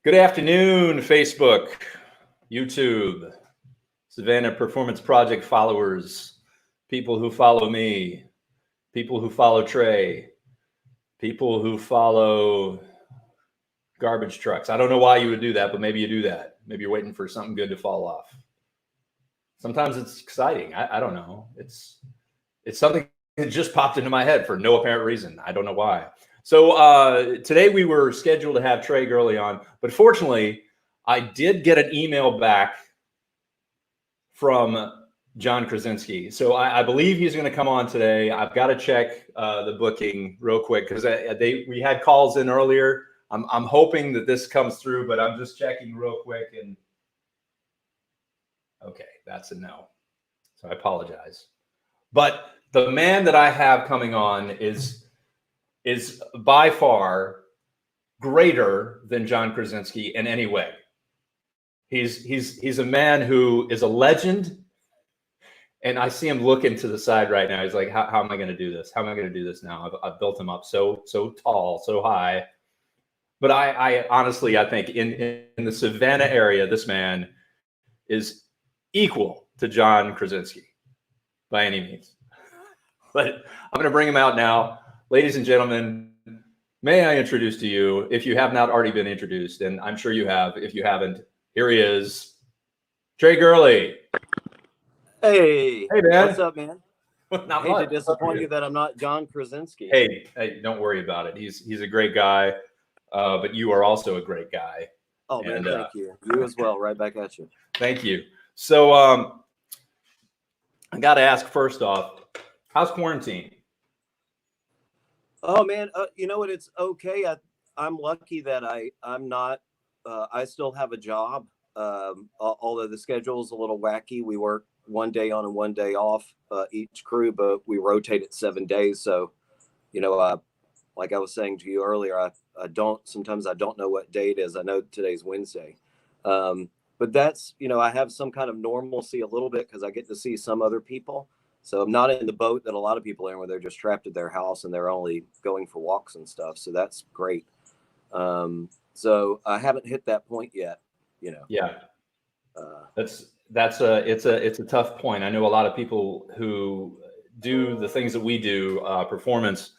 Good afternoon, Facebook, YouTube, Savannah Performance Project followers, people who follow me, people who follow Trey, people who follow garbage trucks. I don't know why you would do that, but maybe you do that. Maybe you're waiting for something good to fall off. Sometimes it's exciting. I don't know. It's something that just popped into my head for no apparent reason. I don't know why. So today we were scheduled to have Trey Gurley on, but fortunately, I did get an email back from John Krasinski. So I believe he's going to come on today. I've got to check the booking real quick because we had calls in earlier. I'm hoping that this comes through, but I'm just checking real quick. And okay, that's a no. So I apologize. But the man that I have coming on is by far greater than John Krasinski in any way. He's a man who is a legend, and I see him looking to the side right now. He's like, how am I going to do this? How am I going to do this now? I've built him up so tall, so high. But I honestly, I think in the Savannah area, this man is equal to John Krasinski by any means. But I'm going to bring him out now. Ladies and gentlemen, may I introduce to you, if you have not already been introduced, and I'm sure you have, if you haven't, here he is, Trey Gurley. Hey, man. What's up, man? Not I hate to disappoint you that I'm not John Krasinski. Hey, don't worry about it. He's a great guy, but you are also a great guy. Oh, man, thank you. You as well. Right back at you. Thank you. So I got to ask first off, how's quarantine? Oh, man, you know what? It's okay. I'm lucky that I'm not. I still have a job, although the schedule is a little wacky. We work one day on and one day off, each crew, but we rotate it 7 days. So, like I was saying to you earlier, sometimes I don't know what day it is. I know today's Wednesday. But that's, I have some kind of normalcy a little bit because I get to see some other people. So I'm not in the boat that a lot of people are in where they're just trapped at their house and they're only going for walks and stuff. So that's great. So I haven't hit that point yet, Yeah. It's a tough point. I know a lot of people who do the things that we do, performance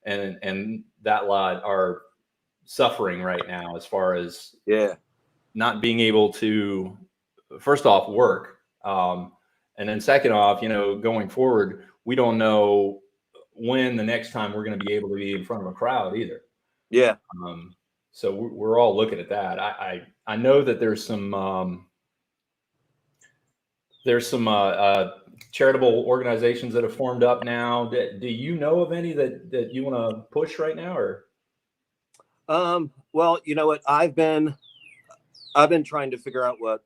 and that lot are suffering right now as far as not being able to, first off, work. And then second off, going forward, we don't know when the next time we're going to be able to be in front of a crowd either. Yeah. So we're all looking at that. I know that there's some charitable organizations that have formed up now. Do you know of any that you want to push right now, or? Well, you know what, I've been trying to figure out what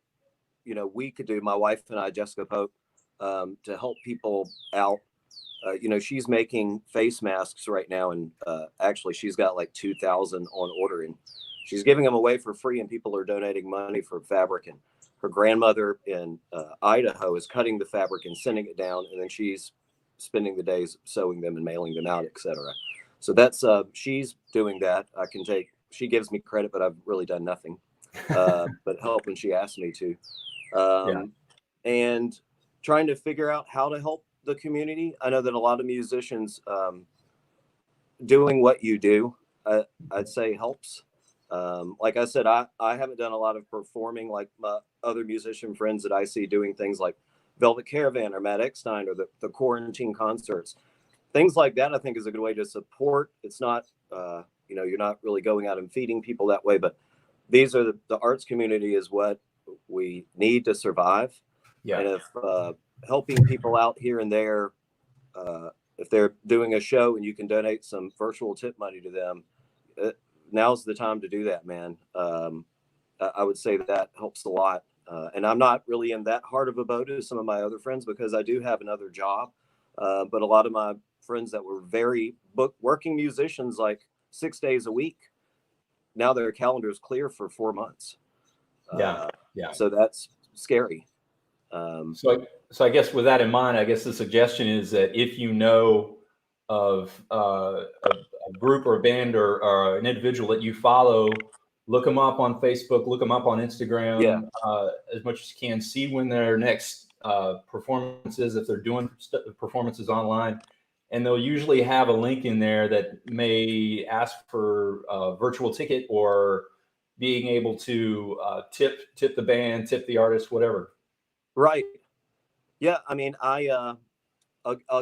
we could do, my wife and I, Jessica Pope, to help people out. She's making face masks right now, and actually she's got like 2,000 on order, and she's giving them away for free, and people are donating money for fabric. And her grandmother in Idaho is cutting the fabric and sending it down, and then she's spending the days sewing them and mailing them out, etc. So that's she's doing that. She gives me credit, but I've really done nothing but help when she asked me to. And trying to figure out how to help the community. I know that a lot of musicians doing what you do, I'd say helps. Like I said, I haven't done a lot of performing like my other musician friends that I see doing things like Velvet Caravan or Matt Eckstein or the quarantine concerts. Things like that, I think, is a good way to support. It's not, you're not really going out and feeding people that way, but these are the arts community is what we need to survive. Yeah. And if helping people out here and there, if they're doing a show and you can donate some virtual tip money to them, now's the time to do that, man. I would say that helps a lot. And I'm not really in that hard of a boat as some of my other friends because I do have another job. But a lot of my friends that were very working musicians, like 6 days a week, now their calendar is clear for 4 months. Yeah. So that's scary. So I guess with that in mind, I guess the suggestion is that if you know of a group or a band or an individual that you follow look them up on Facebook, look them up on Instagram, Yeah. as much as you can. See when their next performances, if they're doing performances online, and they'll usually have a link in there that may ask for a virtual ticket or being able to tip the band, tip the artist, whatever. Right. Yeah. I mean, I'll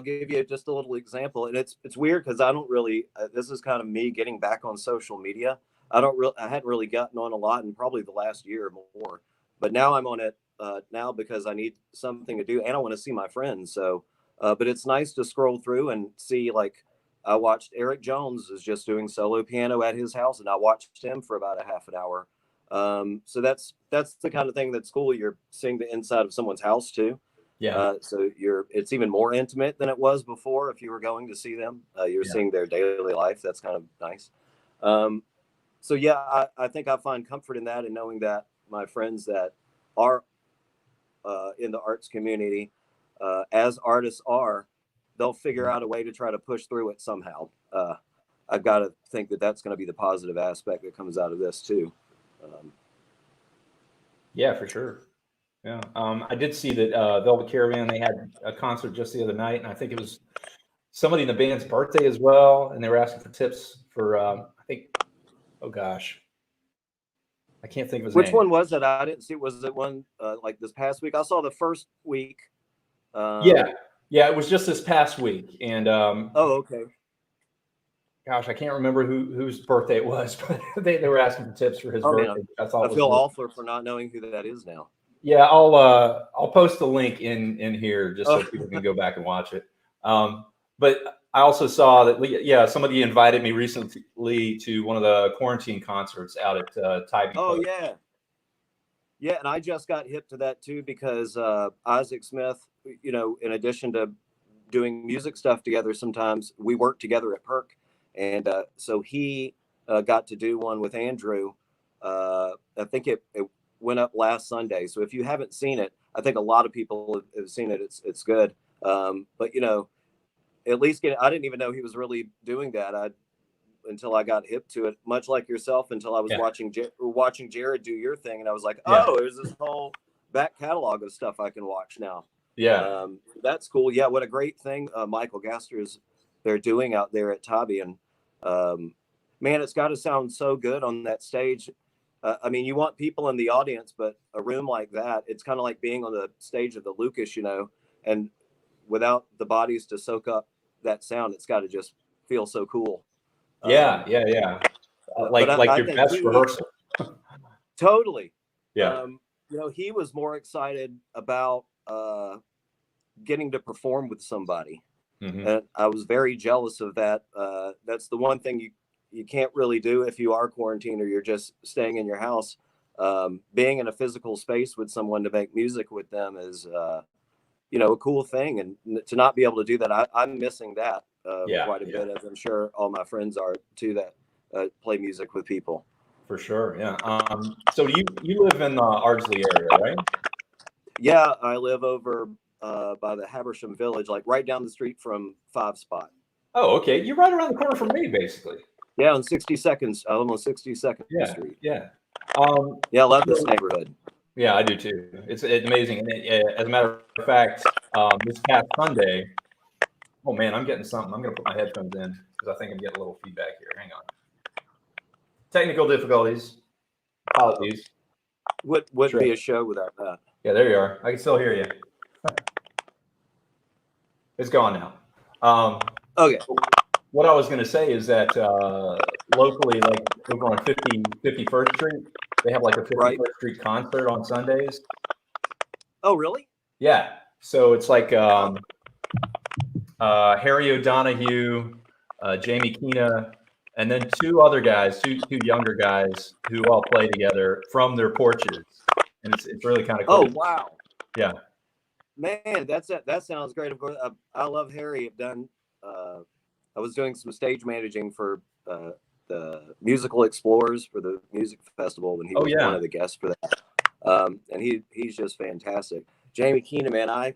give you just a little example, and it's weird because I don't really. This is kind of me getting back on social media. I hadn't really gotten on a lot in probably the last year or more, but now I'm on it now because I need something to do and I want to see my friends. So, but it's nice to scroll through and see. Like, I watched Eric Jones is just doing solo piano at his house, and I watched him for about a half an hour. So that's the kind of thing that's cool. You're seeing the inside of someone's house too. Yeah. So it's even more intimate than it was before. If you were going to see them, you're seeing their daily life. That's kind of nice. So yeah, I think I find comfort in that, and knowing that my friends that are in the arts community, as artists are, they'll figure out a way to try to push through it somehow. I've got to think that that's going to be the positive aspect that comes out of this too. Yeah, for sure. Yeah. I did see that Velvet Caravan, they had a concert just the other night, and I think it was somebody in the band's birthday as well, and they were asking for tips for I think, oh gosh, I can't think of his Which name. one was it? I didn't see. Was it one like this past week? I saw the first week. Yeah, it was just this past week, and Oh, okay. gosh, I can't remember whose birthday it was, but they were asking for tips for his birthday. Man, I thought I feel awful for not knowing who that is now. Yeah, I'll post the link in here just so people can go back and watch it. But I also saw that somebody invited me recently to one of the quarantine concerts out at Tybee. Oh yeah, and I just got hip to that too because Isaac Smith, in addition to doing music stuff together, sometimes we work together at Perk, and so he got to do one with Andrew. I think it went up last Sunday. So if you haven't seen it, I think a lot of people have seen it. It's good. But at least I didn't even know he was really doing that. Until I got hip to it, much like yourself, until I was watching Jared do your thing, and I was like, there's this whole back catalog of stuff I can watch now. Yeah. That's cool. Yeah, what a great thing Michael Gaster's they're doing out there at Tybee, and man, it's got to sound so good on that stage. I mean, you want people in the audience, but a room like that, it's kind of like being on the stage of the Lucas, and without the bodies to soak up that sound, it's got to just feel so cool. Yeah. Like your best rehearsal. Totally. Yeah. He was more excited about getting to perform with somebody. Mm-hmm. And I was very jealous of that. That's the one thing you can't really do if you are quarantined or you're just staying in your house. Being in a physical space with someone to make music with them is, a cool thing. And to not be able to do that, I'm missing that quite a bit, as I'm sure all my friends are too, that play music with people. For sure. Yeah. So you live in the Ardsley area, right? Yeah, I live over by the Habersham Village, like right down the street from 5 Spot. Oh, okay. You're right around the corner from me, basically. Yeah, on 62nd. I live on 62nd Street. Yeah. I love this neighborhood. Yeah, I do too. It's amazing. And as a matter of fact, this past Sunday, oh man, I'm getting something. I'm going to put my headphones in because I think I'm getting a little feedback here. Hang on. Technical difficulties. Apologies. Wouldn't be a show without that. Yeah, there you are. I can still hear you. It's gone now. Okay. What I was going to say is that locally, like over on 51st Street, they have like a 51st Street concert on Sundays. Oh, really? Yeah. So it's like Harry O'Donoghue, Jamie Keena, and then two other guys, two younger guys who all play together from their porches. And it's really kind of cool. Oh, wow. Yeah. Man, that sounds great. Of course, I love Harry. I was doing some stage managing for the Musical Explorers for the music festival when he was one of the guests for that. And he's just fantastic. Jamie Keena, man, I've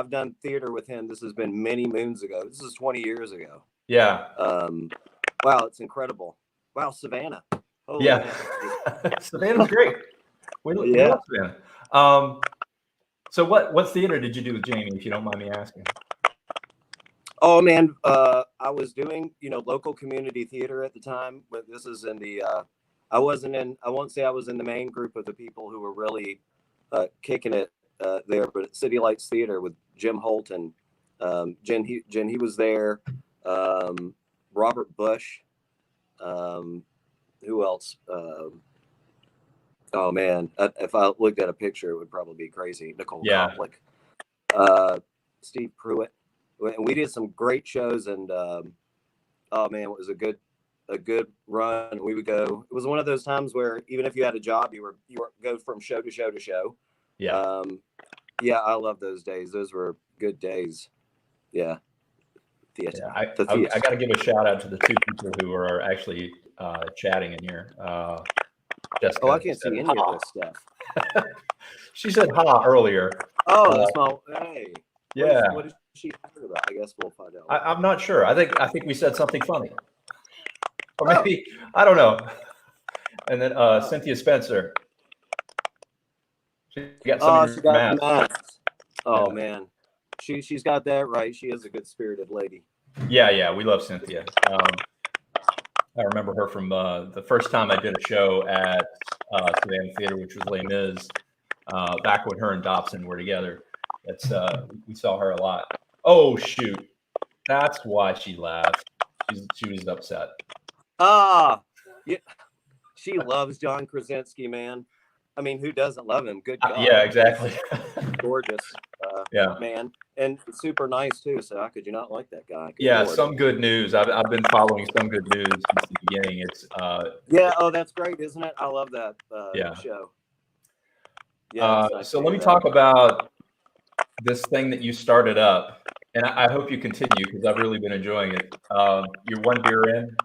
done theater with him. This has been many moons ago. This is 20 years ago. Yeah. Wow, it's incredible. Yeah, Wow, Savannah. Holy Yeah. man. Savannah's great. We Yeah. love Savannah. So what theater did you do with Jamie, if you don't mind me asking? Oh man, I was doing, local community theater at the time, but this is in the I won't say I was in the main group of the people who were really kicking it there, but at City Lights Theater with Jim Holt and he was there. Robert Bush. Who else? Oh man, if I looked at a picture, it would probably be crazy. Nicole Yeah. Koplick, Steve Pruitt, and we did some great shows. And oh man, it was a good run. We would go. It was one of those times where even if you had a job, you were go from show to show to show. Yeah. Yeah, I love those days. Those were good days. Yeah. Yeah, I got to give a shout out to the two people who are actually chatting in here. Jessica, I can't see any of this stuff. She said "ha" earlier. Oh, that's my hey. Yeah. What is she talking about? I guess we'll find out. I'm not sure. I think we said something funny, or maybe I don't know. And then Cynthia Spencer. She got some of your masks. Oh man, she's got that right. She is a good spirited lady. Yeah, we love Cynthia. I remember her from the first time I did a show at Savannah Theater, which was Les Mis, back when her and Dobson were together. We saw her a lot. Oh shoot, that's why she laughed. She was upset. Yeah, she loves John Krasinski, man. I mean, who doesn't love him? Good God. Yeah, exactly. Gorgeous, yeah, man, and super nice too. So how could you not like that guy? Good Lord. Some good news. I've been following Some Good News since the beginning. It's yeah. Oh, that's great, isn't it? I love that show. Yeah. Nice so let me talk about this thing that you started up, and I hope you continue because I've really been enjoying it. You're one beer in.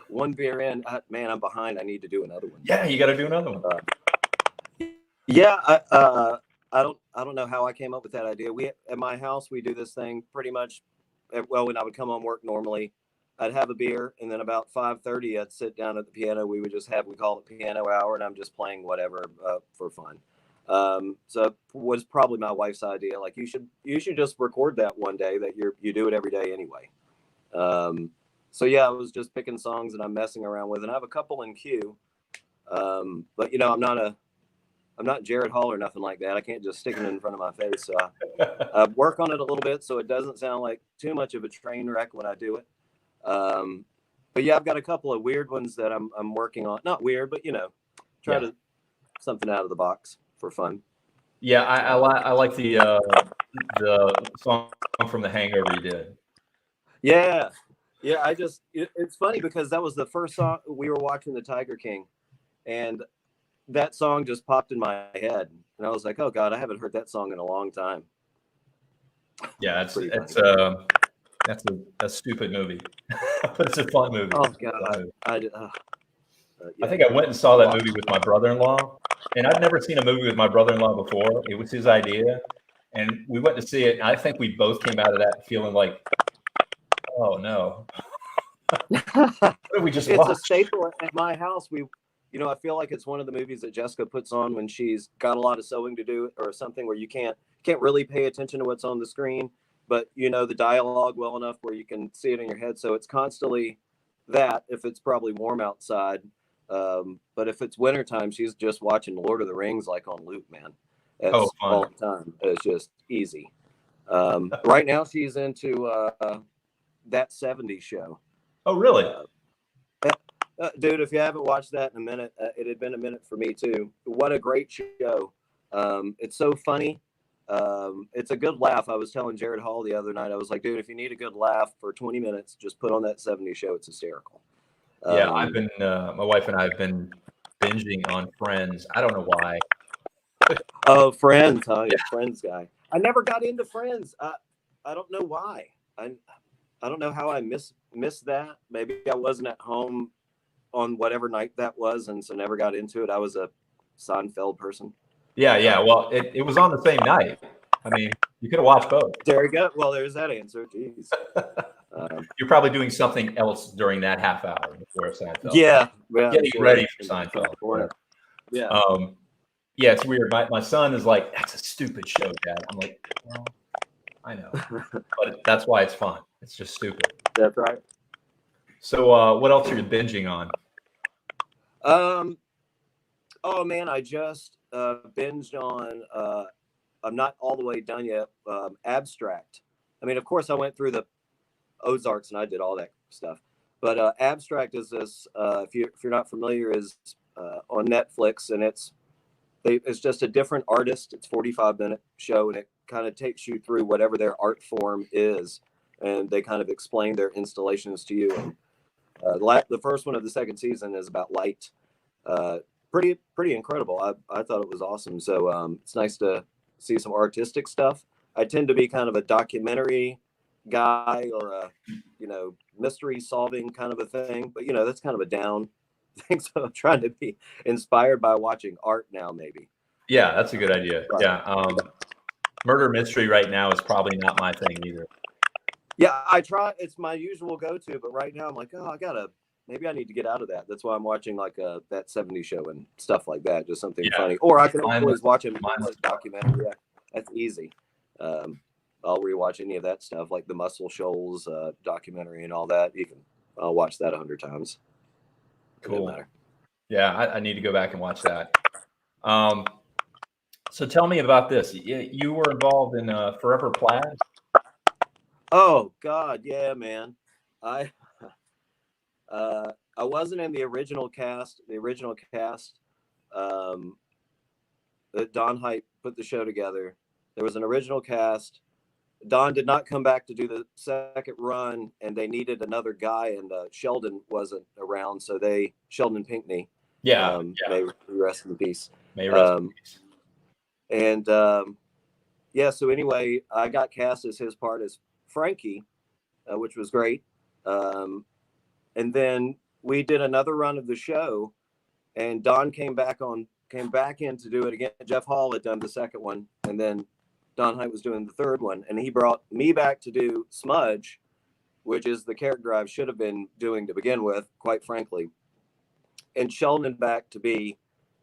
One beer in, man, I'm behind. I need to do another one. Yeah, you got to do another one. Yeah, I don't know how I came up with that idea. We at my house we do this thing pretty much. Well, when I would come home work normally, I'd have a beer, and then about 5:30, I'd sit down at the piano. We call it piano hour, and I'm just playing whatever for fun. So it was probably my wife's idea. Like you should just record that one day. That you do it every day anyway. So yeah, I was just picking songs that I'm messing around with, and I have a couple in queue. But I'm not Jared Hall or nothing like that. I can't just stick it in front of my face. So I work on it a little bit so it doesn't sound like too much of a train wreck when I do it. But yeah, I've got a couple of weird ones that I'm working on. Not weird, but try to something out of the box for fun. Yeah, I like the song from The Hangover you did. Yeah. Yeah, it's funny because that was the first song we were watching The Tiger King, and that song just popped in my head, and I was like, "Oh God, I haven't heard that song in a long time." Yeah, that's a stupid movie, but it's a fun movie. Oh God, I think I went and saw that movie with my brother-in-law, and I'd never seen a movie with my brother-in-law before. It was his idea, and we went to see it. And I think we both came out of that feeling like, "Oh no." What did we just it's watch? a staple at my house. I feel like it's one of the movies that Jessica puts on when she's got a lot of sewing to do or something where you can't really pay attention to what's on the screen, but the dialogue well enough where you can see it in your head. So it's constantly that if it's probably warm outside. But if it's wintertime, she's just watching Lord of the Rings like on loop, man. That's all the time. It's just easy. Right now she's into That 70s Show. Oh, really? Dude, if you haven't watched that in a minute, it had been a minute for me too. What a great show. It's so funny. It's a good laugh. I was telling Jared Hall the other night, I was like, dude, if you need a good laugh for 20 minutes, just put on That 70s Show. It's hysterical. Yeah, I've been, my wife and I have been binging on Friends. I don't know why. Oh, Friends, huh? Yeah, Friends guy. I never got into Friends. I don't know why. I don't know how I missed that. Maybe I wasn't at home on whatever night that was, and so never got into it. I was a Seinfeld person. Yeah. Well, it was on the same night. I mean, you could have watched both. There you go. Well, there's that answer. Jeez. You're probably doing something else during that half hour before Seinfeld. Yeah, Getting ready for Seinfeld. Yeah. Yeah, it's weird. My son is like, "That's a stupid show, Dad." I'm like, "Well, I know, but that's why it's fun. It's just stupid." That's right. So, what else are you binging on? Oh man, I just binged on. I'm not all the way done yet. Abstract. I mean, of course, I went through the Ozarks and I did all that stuff. But Abstract is this. If you're not familiar, is on Netflix, and it's just a different artist. It's 45-minute show, and it kind of takes you through whatever their art form is, and they kind of explain their installations to you. And the first one of the second season is about light. Pretty incredible. I thought it was awesome. So it's nice to see some artistic stuff. I tend to be kind of a documentary guy or a mystery solving kind of a thing, but that's kind of a down thing. So I'm trying to be inspired by watching art now, maybe. Yeah, that's a good idea. Yeah, murder mystery right now is probably not my thing either. Yeah, I try. It's my usual go-to, but right now I'm like, oh, maybe I need to get out of that. That's why I'm watching like that 70s show and stuff like that, just something funny. Or I can always watch a documentary. Yeah, that's easy. I'll rewatch any of that stuff, like the Muscle Shoals documentary and all that. I'll watch that 100 times. Cool. Yeah, I need to go back and watch that. So tell me about this. You were involved in Forever Plaid? Oh God, yeah, man. I wasn't in the original cast. That Don Height put the show together. There was an original cast. Don did not come back to do the second run, and they needed another guy, and Sheldon wasn't around, so Sheldon Pinckney. May rest in peace. May rest in peace. And so anyway, I got cast as his part as Frankie, which was great. And then we did another run of the show, and Don came back in to do it again. Jeff Hall had done the second one, and then Don Height was doing the third one, and he brought me back to do Smudge, which is the character I should have been doing to begin with, quite frankly, and Sheldon back to be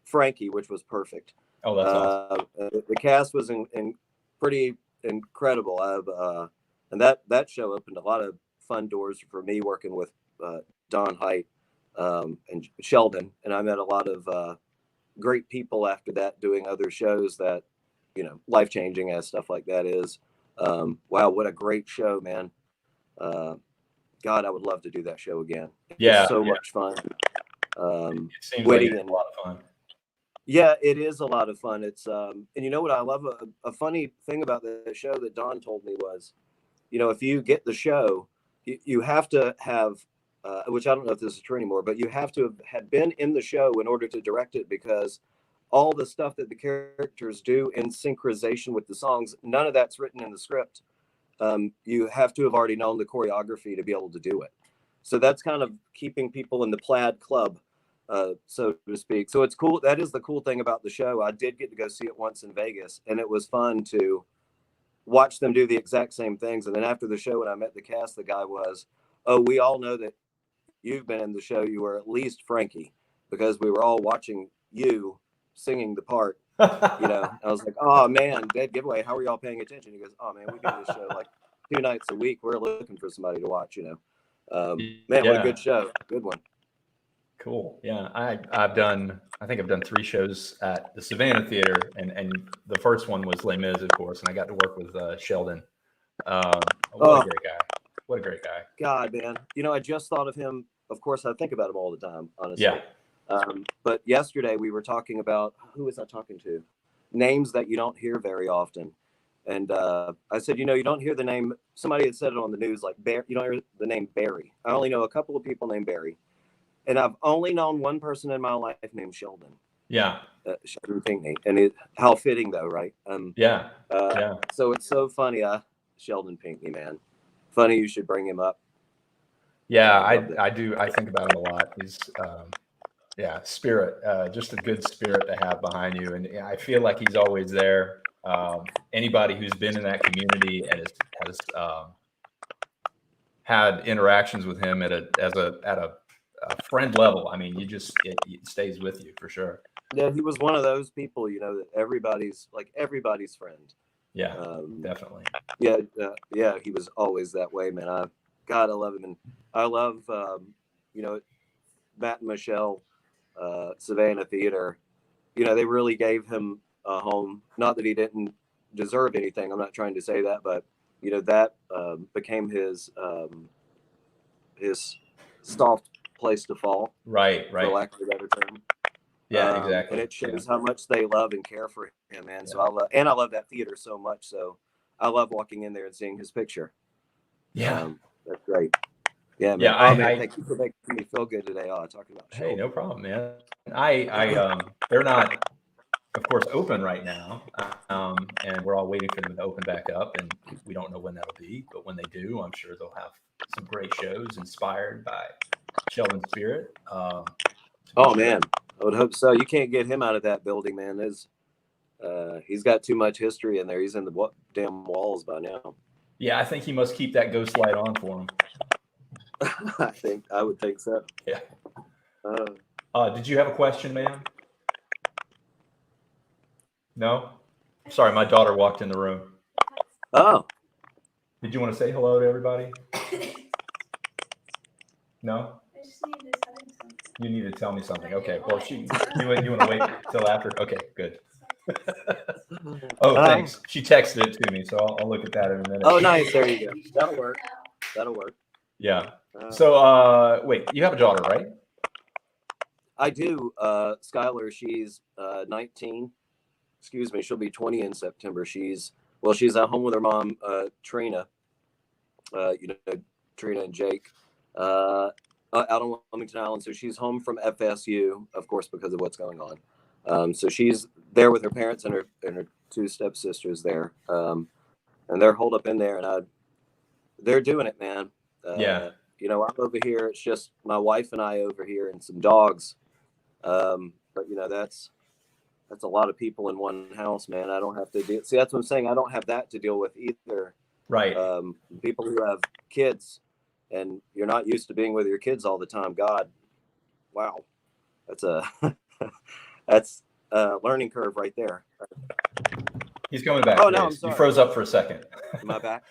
Frankie, which was perfect. Oh, that's awesome. The cast was pretty incredible. And that show opened a lot of fun doors for me working with Don Height and Sheldon, and I met a lot of great people after that doing other shows that life-changing as stuff like that is. Wow, what a great show, man. God, I would love to do that show again. It's so much fun. It seems witty like and a lot of fun. Yeah, it is a lot of fun. It's and you know what I love, a funny thing about the show that Don told me was, if you get the show, you have to have which I don't know if this is true anymore, but you have to have been in the show in order to direct it, because all the stuff that the characters do in synchronization with the songs, none of that's written in the script. You have to have already known the choreography to be able to do it. So that's kind of keeping people in the plaid club, so to speak. So it's cool. That is the cool thing about the show. I did get to go see it once in Vegas, and it was fun to watch them do the exact same things. And then after the show, when I met the cast, the guy was, "Oh, we all know that you've been in the show. You were at least Frankie, because we were all watching you singing the part." I was like, "Oh man, dead giveaway. How are y'all paying attention?" He goes, "Oh man, we do this show like 2 nights a week. We're looking for somebody to watch." Man, what a good show. Good one. Cool. Yeah, I think I've done 3 shows at the Savannah Theater, and the first one was Les Mis, of course, and I got to work with Sheldon. What a great guy. What a great guy. God, man. I just thought of him. Of course, I think about him all the time, honestly. Yeah. But yesterday we were talking about, who was I talking to? Names that you don't hear very often. And I said, you don't hear the name. Somebody had said it on the news, like, you don't hear the name Barry. I only know a couple of people named Barry. And I've only known one person in my life named Sheldon. Yeah. Sheldon Pinckney. And how fitting, though, right? Yeah. So it's so funny. Sheldon Pinckney, man. Funny you should bring him up. Yeah, I do. I think about him a lot. He's, spirit, just a good spirit to have behind you. And I feel like he's always there. Anybody who's been in that community and had interactions with him at a friend level. I mean, it stays with you for sure. Yeah, he was one of those people, that everybody's friend. Yeah, definitely. Yeah, he was always that way, man. I love him, and I love, Matt and Michelle, Savannah Theater. They really gave him a home. Not that he didn't deserve anything. I'm not trying to say that, but that became his soft place to fall, Right. for lack of a better term. Yeah, exactly. And it shows how much they love and care for him, man. So I love that theater so much. So I love walking in there and seeing his picture. Yeah. That's great. Yeah, man. Yeah, Man, thank you for making me feel good today. Talking about hey, show. no problem, man. They're not, of course, open right now, and we're all waiting for them to open back up, and we don't know when that'll be. But when they do, I'm sure they'll have some great shows inspired by Sheldon Spirit. Oh man, I would hope so. You can't get him out of that building, man. He's got too much history in there. He's in the damn walls by now. Yeah, I think he must keep that ghost light on for him. I would think so. Yeah. Did you have a question, ma'am? No? Sorry, my daughter walked in the room. Oh. Did you want to say hello to everybody? No? I just need to tell you something. You need to tell me something. Okay. Well, you want to wait till after? Okay, good. Oh, thanks. She texted it to me, so I'll look at that in a minute. Oh, nice. There you go. That'll work. Yeah. So, wait, you have a daughter, right? I do. Skyler, she's 19. Excuse me. She'll be 20 in September. She's at home with her mom, Trina. Trina and Jake, out on Wilmington Island. So she's home from FSU, of course, because of what's going on. So she's there with her parents and her two stepsisters there. And they're holed up in there, and they're doing it, man. Yeah. I'm over here. It's just my wife and I over here and some dogs. But that's a lot of people in one house, man. I don't have to see, that's what I'm saying. I don't have that to deal with either. Right. People who have kids and you're not used to being with your kids all the time. God, wow. That's a learning curve right there. He's coming back. Oh, no, I'm sorry. You froze up for a second. Am I back?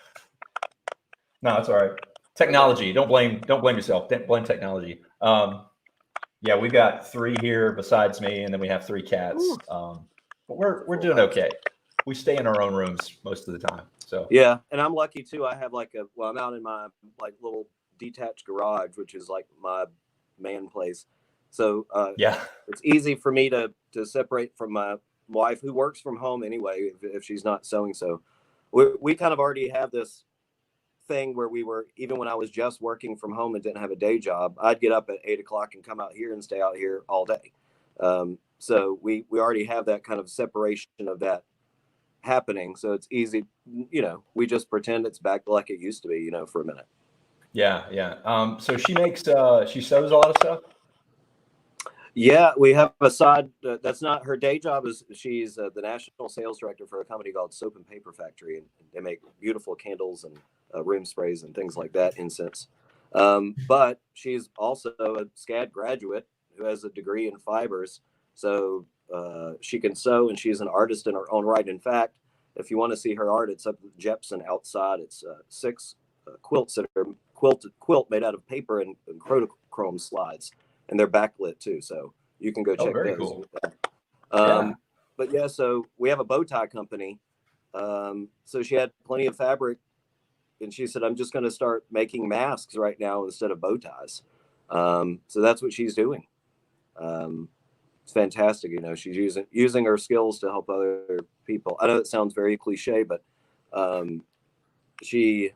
No, it's all right. Technology. Don't blame yourself. Don't blame technology. Yeah, we've got 3 here besides me, and then we have 3 cats. But we're doing okay. We stay in our own rooms most of the time. So yeah, and I'm lucky too. I have I'm out in my little detached garage, which is like my man place. So yeah, it's easy for me to separate from my wife, who works from home anyway, if she's not sewing. So we kind of already have this thing where even when I was just working from home and didn't have a day job, I'd get up at 8 o'clock and come out here and stay out here all day. So we already have that kind of separation of that happening. So it's easy, we just pretend it's back like it used to be, for a minute. Yeah. So she sews a lot of stuff. Yeah, we have a side. That's not her day job. She's the national sales director for a company called Soap and Paper Factory, and they make beautiful candles and room sprays and things like that, incense. But she's also a SCAD graduate who has a degree in fibers, so she can sew, and she's an artist in her own right. In fact, if you want to see her art, it's up at Jepson outside. It's 6 quilts that are quilt made out of paper and chrome slides. And they're backlit too, so you can go check very those. Cool. But yeah, so we have a bow tie company. So she had plenty of fabric, and she said, "I'm just going to start making masks right now instead of bow ties." So that's what she's doing. It's fantastic. She's using her skills to help other people. I know it sounds very cliche, but she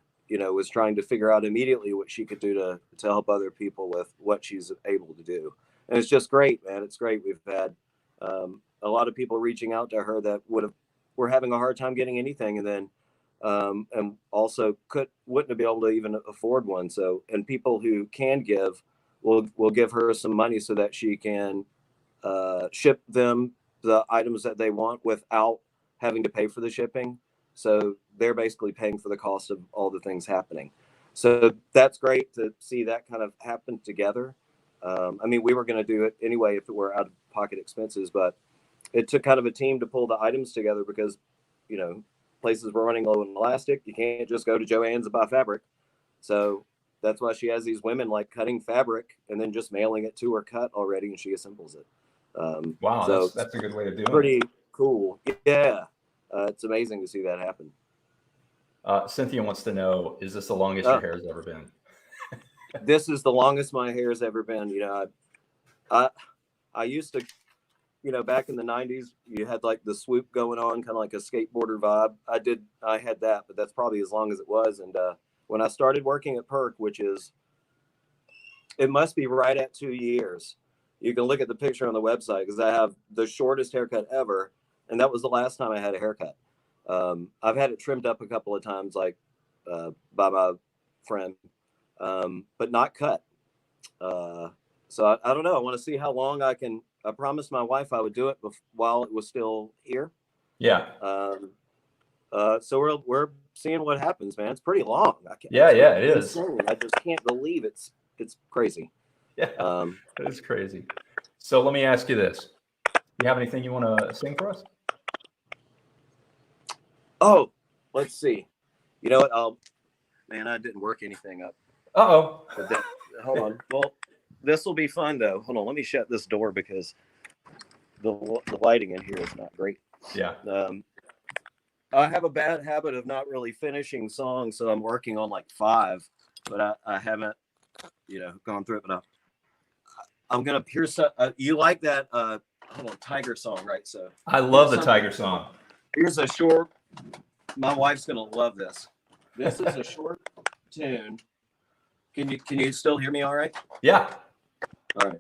was trying to figure out immediately what she could do to help other people with what she's able to do. And it's just great, man. It's great. We've had a lot of people reaching out to her that were having a hard time getting anything, and then and also wouldn't have been able to even afford one. So, and people who can give will give her some money so that she can ship them the items that they want without having to pay for the shipping. So they're basically paying for the cost of all the things happening. So that's great to see that kind of happen together. I mean, we were going to do it anyway if it were out of pocket expenses, but it took kind of a team to pull the items together because, you know, places were running low on elastic. You can't just go to Joann's and buy fabric. So that's why she has these women like cutting fabric and then just mailing it to her cut already, and she assembles it. Wow, so that's a good way to do it. Pretty cool. Yeah. It's amazing to see that happen. Cynthia wants to know, is this the longest your hair has ever been? This is the longest my hair has ever been. You know, I used to, you know, back in the 90s, you had like the swoop going on, kind of like a skateboarder vibe. I had that, but that's probably as long as it was. And when I started working at Perk, it must be right at 2 years. You can look at the picture on the website because I have the shortest haircut ever. And that was the last time I had a haircut. I've had it trimmed up a couple of times, like by my friend, but not cut. So I don't know. I want to see how long I can. I promised my wife I would do it while it was still here. Yeah. So we're seeing what happens, man. It's pretty long. Yeah, it is. I just can't believe it's crazy. Yeah, it's crazy. So let me ask you this: do you have anything you want to sing for us? Oh, let's see. You know what? Man, I didn't work anything up. Uh-oh. Hold on. Well, this will be fun though. Hold on. Let me shut this door because the lighting in here is not great. Yeah. I have a bad habit of not really finishing songs, so I'm working on like 5, but I haven't, you know, gone through it. But I'm gonna here's you like that hold on, Tiger song, right? So I love the Tiger song. Here's a short. My wife's gonna love this. This is a short tune. Can you still hear me all right? Yeah. All right.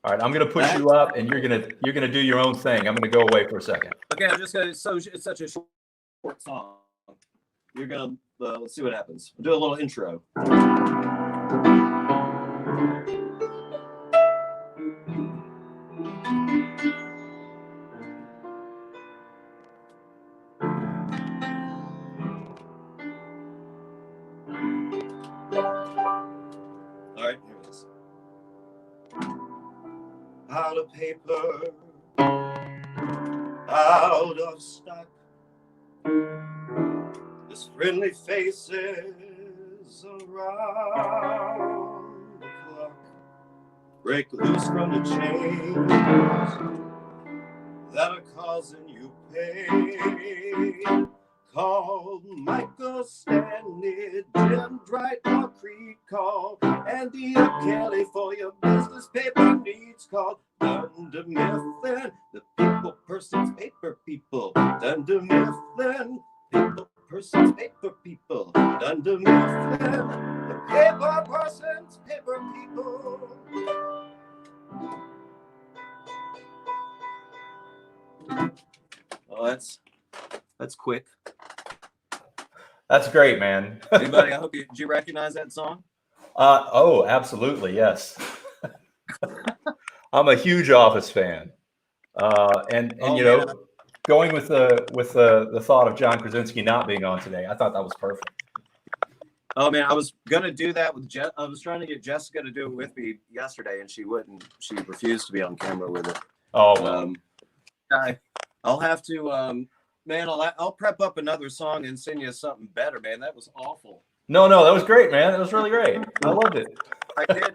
All right. I'm gonna push you up, and you're gonna do your own thing. I'm gonna go away for a second. Okay. I'm just gonna. So it's such a short song. You're gonna let's see what happens. We'll do a little intro. All right, here it is. Out of paper, out of stock, there's friendly faces around the clock. Break loose from the chains that are causing you pain. Call Michael Stanley, Jim Dwight, or Creed. Call Andy or Kelly for your business paper needs. Call Dunder Mifflin, the people, persons, paper people. Dunder Mifflin, people, persons, paper people. Dunder Mifflin, the paper persons, paper people. Oh, that's quick. That's great, man. Anybody? Did you recognize that song? Oh, absolutely, yes. I'm a huge Office fan, and you know, going with the thought of John Krasinski not being on today, I thought that was perfect. Oh man, I was gonna do that with I was trying to get Jessica to do it with me yesterday, and she wouldn't. She refused to be on camera with it. Oh well. I'll have to. Man, I'll prep up another song and send you something better, man. That was awful. No, that was great, man. That was really great. I loved it. I did.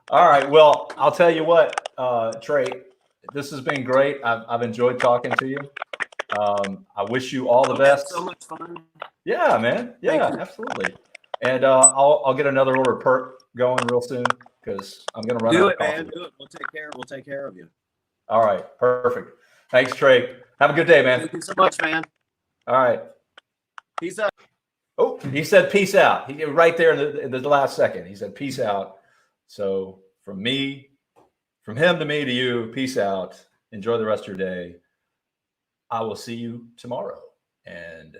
All right. Well, I'll tell you what, Trey, this has been great. I've enjoyed talking to you. I wish you all the best. So much fun. Yeah, man. Yeah, absolutely. And I'll get another order of Perk going real soon because I'm gonna run out of coffee. Do it. We'll take care of you. All right. Perfect. Thanks, Trey. Have a good day, man. Thank you so much, man. All right. Peace out. Oh, he said peace out. He right there in the last second. He said peace out. So from him to me to you, peace out. Enjoy the rest of your day. I will see you tomorrow. And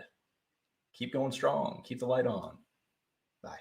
keep going strong. Keep the light on. Bye.